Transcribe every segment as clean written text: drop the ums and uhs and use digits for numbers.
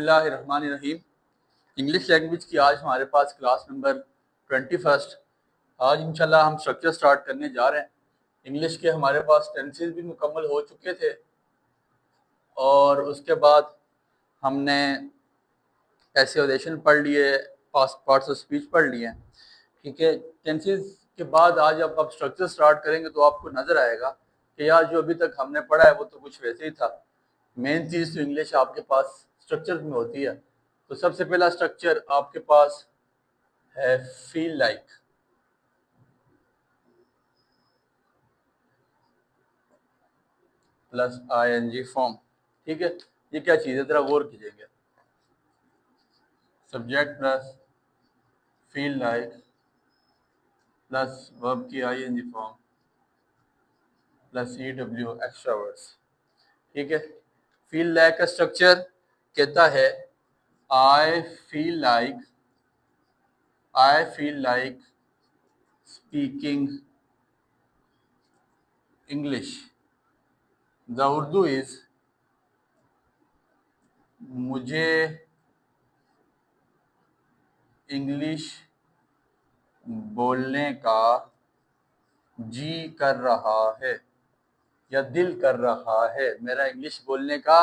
बिस्मिल्लाहिर्रहमानिर्रहीम। English language की आज हमारे पास क्लास नंबर 21। आज इंशाल्लाह हम स्ट्रक्चर स्टार्ट करने जा रहे हैं। इंग्लिश के हमारे पास टेंसेस भी मुकम्मल हो चुके थे और उसके बाद हमने ऐसे ओरेशन पढ़ लिए, पास्ट पार्ट्स ऑफ स्पीच पढ़ लिए। ठीक है, टेंसेस के बाद आज अब स्ट्रक्चर स्टार्ट करेंगे तो आपको नज़र आएगा कि यार जो अभी तक हमने पढ़ा है वो तो कुछ वैसे ही था। मेन चीज़ तो इंग्लिश आपके पास स्ट्रक्चर में होती है। तो सबसे पहला स्ट्रक्चर आपके पास है feel like. Plus ING form. ठीक है, ये क्या चीज़ है, जरा गौर कीजिएगा। Subject plus feel like plus verb की ING form plus EW extra words. ठीक है, फील लाइक का स्ट्रक्चर कहता है I feel like speaking English. The Urdu is मुझे इंग्लिश बोलने का जी कर रहा है या दिल कर रहा है। मेरा इंग्लिश बोलने का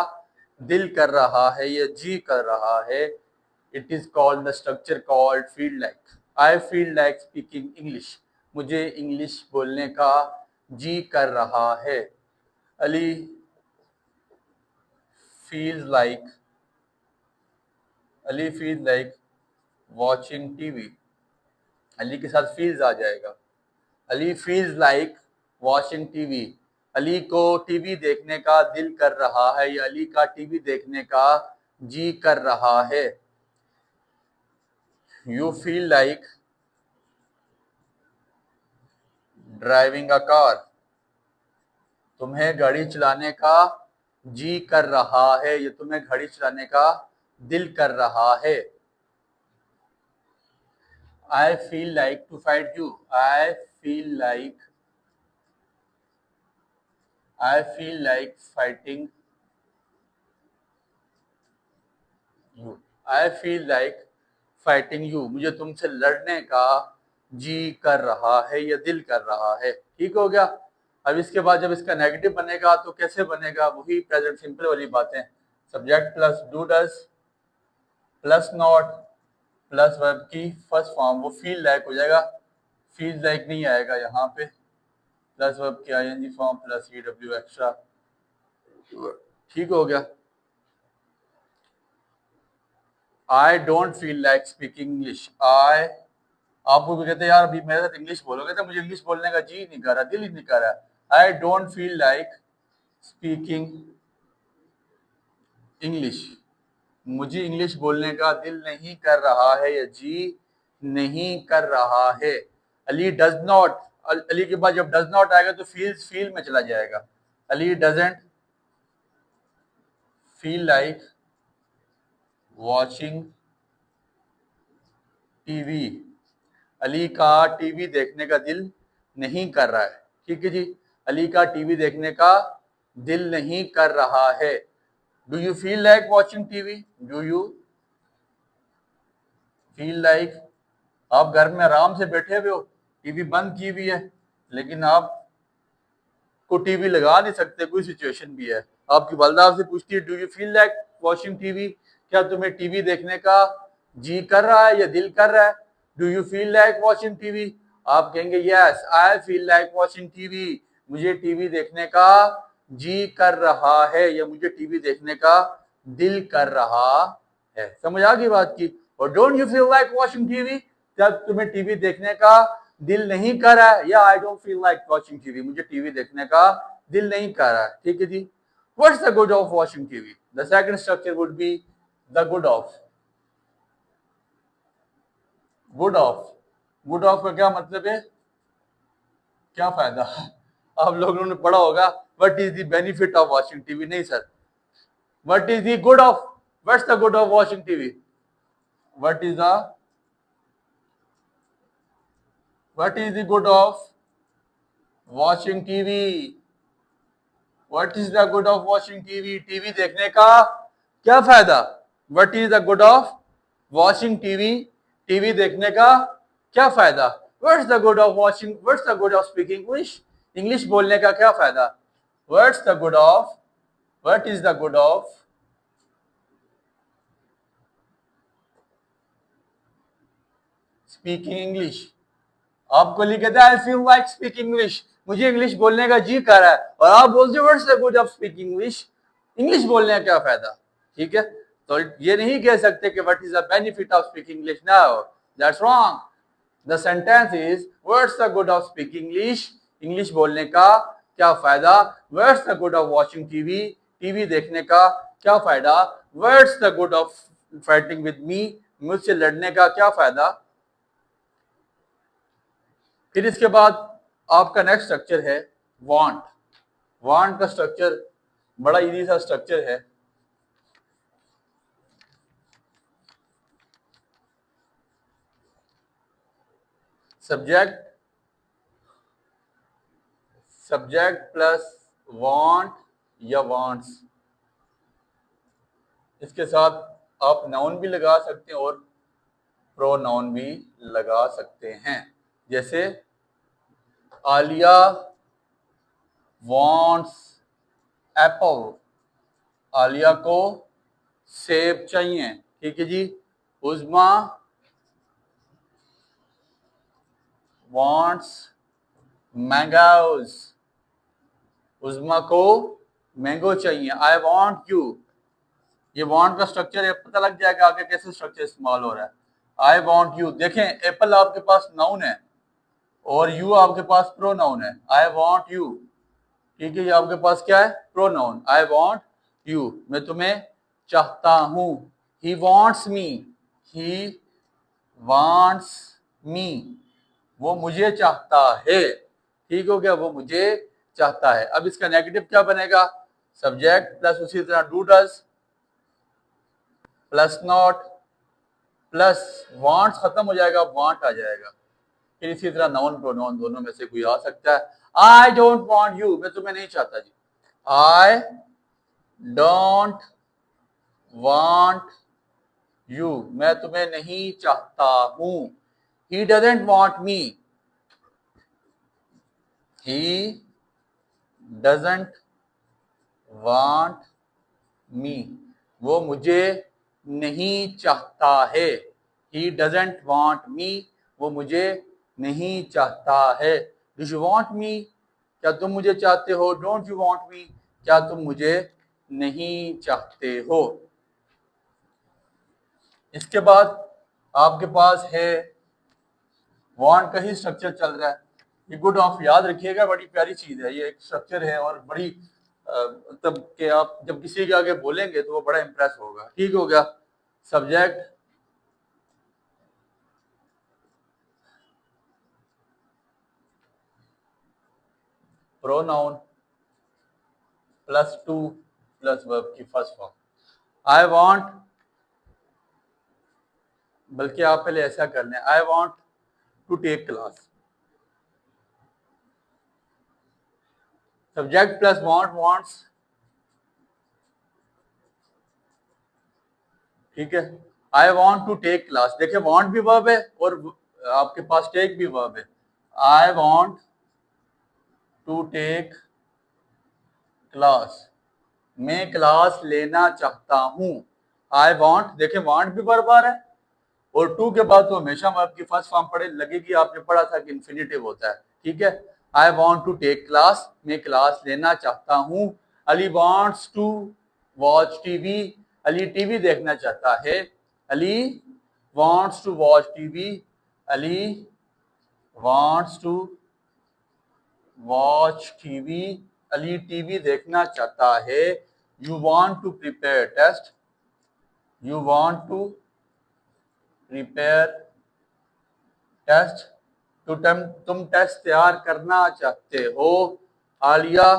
दिल कर रहा है या जी कर रहा है। It is called the structure called feel like. I feel like speaking English. मुझे इंग्लिश बोलने का जी कर रहा है। Ali feels like watching TV. Ali के साथ फील्स आ जाएगा। Ali feels like watching TV. Ali को टीवी देखने का दिल कर रहा है या अली का टीवी देखने का जी कर रहा है। You feel like driving a car. तुम्हें गाड़ी चलाने का जी कर रहा है या तुम्हें गाड़ी चलाने का दिल कर रहा है। I feel like to fight you. I feel like fighting you. I feel like fighting you. मुझे तुमसे लड़ने का जी कर रहा है या दिल कर रहा है। ठीक हो गया। अब इसके बाद जब इसका नेगेटिव बनेगा तो कैसे बनेगा, वही प्रेजेंट सिंपल वाली बातें। Subject plus do does plus not plus verb की फर्स्ट फॉर्म, वो फील लाइक हो जाएगा। फील लाइक नहीं आएगा यहाँ पे। प्लस वर्ब की ING form plus EW extra. ठीक हो गया। आई don't feel like speaking English. आपको भी कहते हैं यार अभी मेरे साथ इंग्लिश बोलोगे तो मुझे इंग्लिश बोलने का जी नहीं कर रहा, दिल ही नहीं कर रहा। आई don't feel like speaking English. मुझे इंग्लिश बोलने का दिल नहीं कर रहा है या जी नहीं कर रहा है। Ali does not. अली के बाद जब डज नॉट आएगा तो फील में चला जाएगा। Ali doesn't feel like watching TV. Ali का टीवी देखने का दिल नहीं कर रहा है। ठीक है जी, अली का टीवी देखने का दिल नहीं कर रहा है। Do you feel like watching TV. Do you feel like. आप घर में आराम से बैठे हुए हो, टीवी बंद की हुई है, लेकिन आप को टीवी लगा नहीं सकते, कोई सिचुएशन भी है। आपकी वालदा आपसे पूछती है do you feel like watching TV. क्या तुम्हें टीवी देखने का जी कर रहा है या दिल कर रहा है। Do you feel like watching TV. आप कहेंगे yes I feel like watching TV. मुझे टीवी देखने का जी कर रहा है या मुझे टीवी देखने का दिल कर रहा है। समझ आ गई बात की। और don't you feel like watching TV, क्या तुम्हें टीवी देखने का दिल नहीं कर रहा है। या I don't feel like watching TV, मुझे टीवी देखने का दिल नहीं कर रहा है। ठीक है जी। What's the good of watching TV. The second structure would be the good of. Good of, good of का क्या मतलब है, क्या फायदा। आप लोगों ने पढ़ा होगा what is the benefit of watching TV. नहीं sir, what is the good of, what's the good of watching TV. What is the what is the good of watching TV. What is the good of watching TV. TV देखने का क्या फायदा। What is the good of watching TV, TV देखने का क्या फायदा। What's the good of watching, what's the good of speaking English, English बोलने का क्या फायदा। What's the good of, what is the good of speaking English. आपको लिखे थे आई फील लाइक स्पीकिंग इंग्लिश, मुझे इंग्लिश बोलने का जी कर रहा है, और आप बोलते हो what's the good of speaking English, English बोलने का क्या फायदा। ठीक है, तो ये नहीं कह सकते कि what is the benefit of speaking English, no that's wrong. The sentence is what's the good of speaking English, English बोलने का क्या फायदा। What's the good of watching TV, TV देखने का क्या फायदा। What's the good of fighting with me, मुझसे लड़ने का क्या फायदा। फिर इसके बाद आपका नेक्स्ट स्ट्रक्चर है वांट। वांट का स्ट्रक्चर बड़ा इजी सा स्ट्रक्चर है। सब्जेक्ट, सब्जेक्ट प्लस वांट या वांट्स, इसके साथ आप नाउन भी लगा सकते हैं और प्रोनाउन भी लगा सकते हैं। जैसे आलिया वांट्स एप्पल, आलिया को सेब चाहिए। ठीक है जी। उज़मा वांट्स मैंगोज, उज़मा को मैंगो चाहिए। आई वांट यू, ये वांट का स्ट्रक्चर है, पता लग जाएगा आगे कैसे स्ट्रक्चर इस्तेमाल हो रहा है। आई वांट यू, देखें एप्पल आपके पास नाउन है और यू आपके पास प्रोनाउन है। आई वांट यू, ठीक है, ये आपके पास क्या है, प्रोनाउन। आई वांट यू, मैं तुम्हें चाहता हूं। He wants me, he wants मी, वो मुझे चाहता है। ठीक हो गया, वो मुझे चाहता है। अब इसका नेगेटिव क्या बनेगा, सब्जेक्ट प्लस उसी तरह do does plus not plus wants खत्म हो जाएगा, वांट आ जाएगा। फिर इसी तरह नाउन प्रोनाउन दोनों में से कोई आ सकता है। आई डोंट वांट यू, मैं तुम्हें नहीं चाहता जी। आई डोंट वांट यू, मैं तुम्हें नहीं चाहता हूं। He doesn't want me, he doesn't want me, वो मुझे नहीं चाहता है। ही डजंट वांट मी, वो मुझे नहीं चाहता है। डू यू वांट मी, क्या तुम मुझे चाहते हो। डोंट यू वांट मी, क्या तुम मुझे नहीं चाहते हो। इसके बाद आपके पास है वांट का ही स्ट्रक्चर चल रहा है। ये गुड ऑफ याद रखिएगा, बड़ी प्यारी चीज है, ये एक स्ट्रक्चर है और बड़ी मतलब कि आप जब किसी के आगे बोलेंगे तो वो बड़ा इंप्रेस होगा। ठीक हो गया, subject pronoun plus to plus verb की फर्स्ट फॉर्म। आई वांट, बल्कि आप पहले ऐसा कर लें, I want to take class. Subject plus want, wants, ठीक है। I want to take class, देखिए वांट भी वर्ब है और आपके पास टेक भी वर्ब है। I want to take class, मैं क्लास लेना चाहता हूं। आई वांट, देखें वांट भी वर्ब आ रहा है और टू के बाद तो हमेशा वर्ब की फर्स्ट फॉर्म पढ़े लगेगी, आपने पढ़ा था कि इंफिनिटिव होता है। ठीक है, I want to take class, मैं क्लास लेना चाहता हूं। Ali wants to watch TV, Ali TV देखना चाहता है। Ali wants to watch TV, Ali wants to watch TV, Ali TV देखना चाहता है। You want to prepare test, you want to prepare test, तो तुम टेस्ट तैयार करना चाहते हो। Alia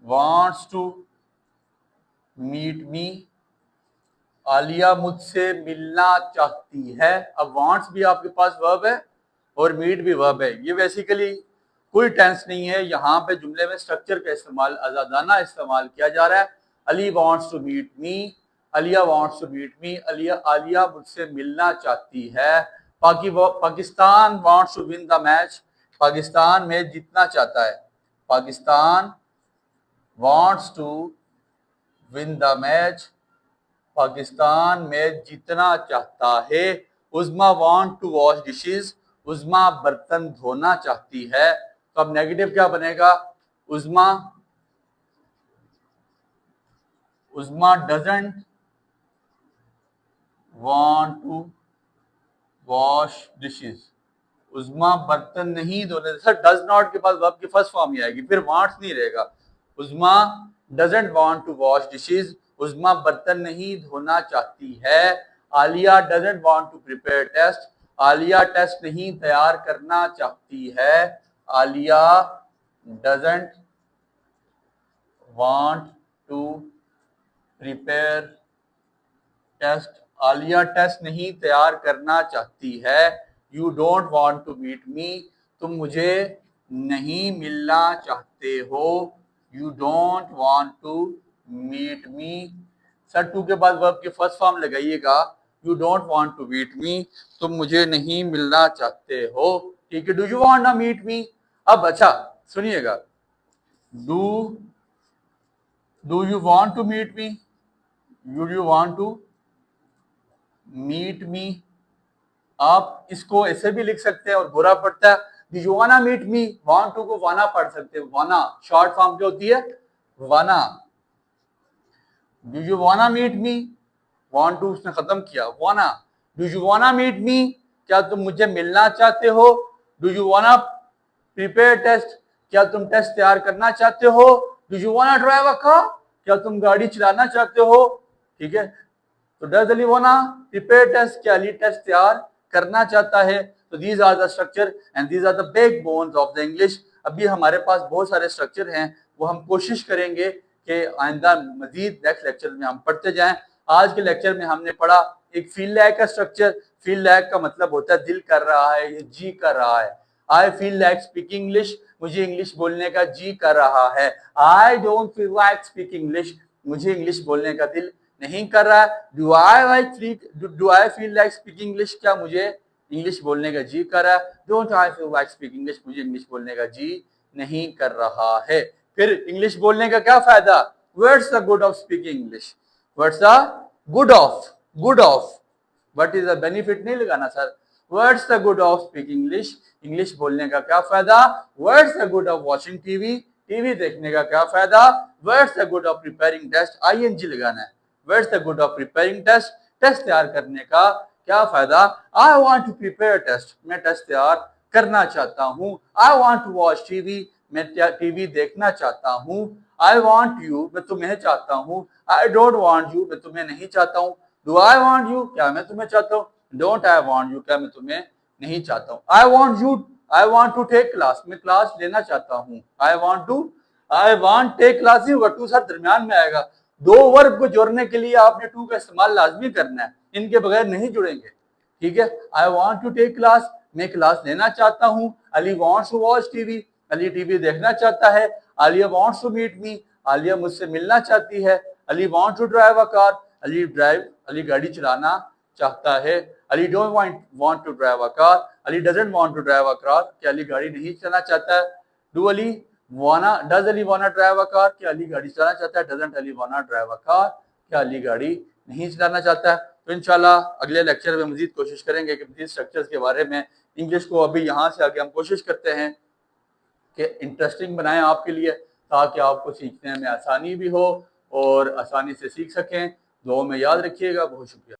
wants to meet me, Alia मुझसे मिलना चाहती है। अब वांट्स भी आपके पास वर्ब है और मीट भी वर्ब है। ये बेसिकली कोई टेंस नहीं है, यहाँ पे जुमले में स्ट्रक्चर का इस्तेमाल आजादाना इस्तेमाल किया जा रहा है। Ali wants to meet me, Alia wants to meet me, Alia मुझसे मिलना चाहती है। Pakistan wants to win the match, Pakistan match जीतना चाहता है। Pakistan wants to win the match, Pakistan match जीतना चाहता है। Uzma want to wash dishes, Uzma बर्तन धोना चाहती है। तो अब नेगेटिव क्या बनेगा? Uzma doesn't want to wash dishes, Uzma बर्तन नहीं धोने। सर डज नॉट के पास वर्ब की फर्स्ट फॉर्म ही आएगी, फिर वांट्स नहीं रहेगा। Uzma doesn't want to wash dishes, Uzma बर्तन नहीं धोना चाहती है। Alia doesn't want to prepare test, Alia test नहीं तैयार करना चाहती है। Alia doesn't want to prepare test, Alia test नहीं तैयार करना चाहती है। You don't want to meet me, तुम मुझे नहीं मिलना चाहते हो। You don't want to meet me. Sir to के बाद वर्ब की फर्स्ट फॉर्म लगाइएगा। You don't want to meet me, तुम मुझे नहीं मिलना चाहते हो। ठीक है, do you want to meet me. अब अच्छा सुनिएगा, do you want to meet me, you want to meet me. आप इसको ऐसे भी लिख सकते हैं और बुरा पड़ता है। Do you wanna meet me, want to को वाना पढ़ सकते हैं। वाना शॉर्ट फॉर्म क्या होती है? Wanna. Do you wanna meet me, want to उसने खत्म किया, wanna. Do you wanna meet me, क्या तुम मुझे मिलना चाहते हो। Do you wanna prepare test, क्या तुम टेस्ट तैयार करना चाहते हो। Do you wanna drive a car, क्या तुम गाड़ी चलाना चाहते हो। ठीक है, तो डज अली वाना प्रिपेयर टेस्ट, क्या अली टेस्ट तैयार करना चाहता है। तो these are the structure and these are the backbones of the English. अभी हमारे पास बहुत सारे स्ट्रक्चर हैं, वो हम कोशिश करेंगे कि आइंदा मजीद नेक्स्ट लेक्चर में हम पढ़ते जाएं। आज के लेक्चर में हमने पढ़ा एक फील लाइक का स्ट्रक्चर। फील लाइक का मतलब होता है दिल कर रहा है, ये जी कर रहा है। I feel like speaking English, मुझे इंग्लिश बोलने का जी कर रहा है। आई don't feel like speaking English, मुझे इंग्लिश बोलने का दिल नहीं कर रहा है। Do I feel like speaking English, क्या मुझे इंग्लिश बोलने का जी कर रहा है। Don't I feel like speaking English, मुझे इंग्लिश बोलने का जी नहीं कर रहा है। फिर इंग्लिश बोलने का क्या फायदा? What's the good of speaking English, what's the good of, good of, what is the benefit नहीं लगाना sir. What's the good of speaking English, English बोलने का क्या फायदा। What's the good of watching TV, TV देखने का क्या फायदा। What's the good of preparing test, ING लगाना है। What's the good of preparing test, test तैयार करने का क्या फायदा। I want to prepare test, मैं टेस्ट तैयार करना चाहता हूँ। I want to watch TV, मैं टीवी देखना चाहता हूँ। आई वांट यू, मैं तुम्हें चाहता हूँ। आई डोंट वांट यू, मैं तुम्हें नहीं चाहता हूँ। डू आई वांट यू, क्या मैं तुम्हें चाहता हूँ। डोंट आई वांट यू, क्या मैं तुम्हें नहीं चाहता हूँ। I want you, I want to take class, मैं क्लास लेना चाहता हूँ। आई वांट टेक क्लास ही होगा, टू साथ दरमियान में आएगा। दो वर्ब को जोड़ने के लिए आपने टू का इस्तेमाल लाजमी करना है, इनके बगैर नहीं जुड़ेंगे। ठीक है, I want to take class, मैं क्लास लेना चाहता हूँ। Ali wants to watch TV, Ali TV देखना चाहता है। Alia wants to meet me, Alia मुझसे मिलना चाहती है। Ali want to drive a car, Ali गाड़ी चलाना चाहता है। Ali don't want to drive a car, Ali doesn't want to drive a car, क्या अली गाड़ी नहीं चलाना चाहता है। डज अली वाना ड्राइव अ कार, क्या अली गाड़ी चलाना चाहता है। डजंट अली वाना ड्राइव अ कार, क्या अली गाड़ी नहीं चलाना चाहता है। तो इंशाल्लाह अगले लेक्चर में मजीद कोशिश करेंगे कि मजीद स्ट्रक्चर्स के बारे में इंग्लिश को अभी यहाँ से आगे हम कोशिश करते हैं कि इंटरेस्टिंग बनाएं आपके लिए, ताकि आपको सीखने में आसानी भी हो और आसानी से सीख सकें। दुआ में याद रखिएगा। बहुत शुक्रिया।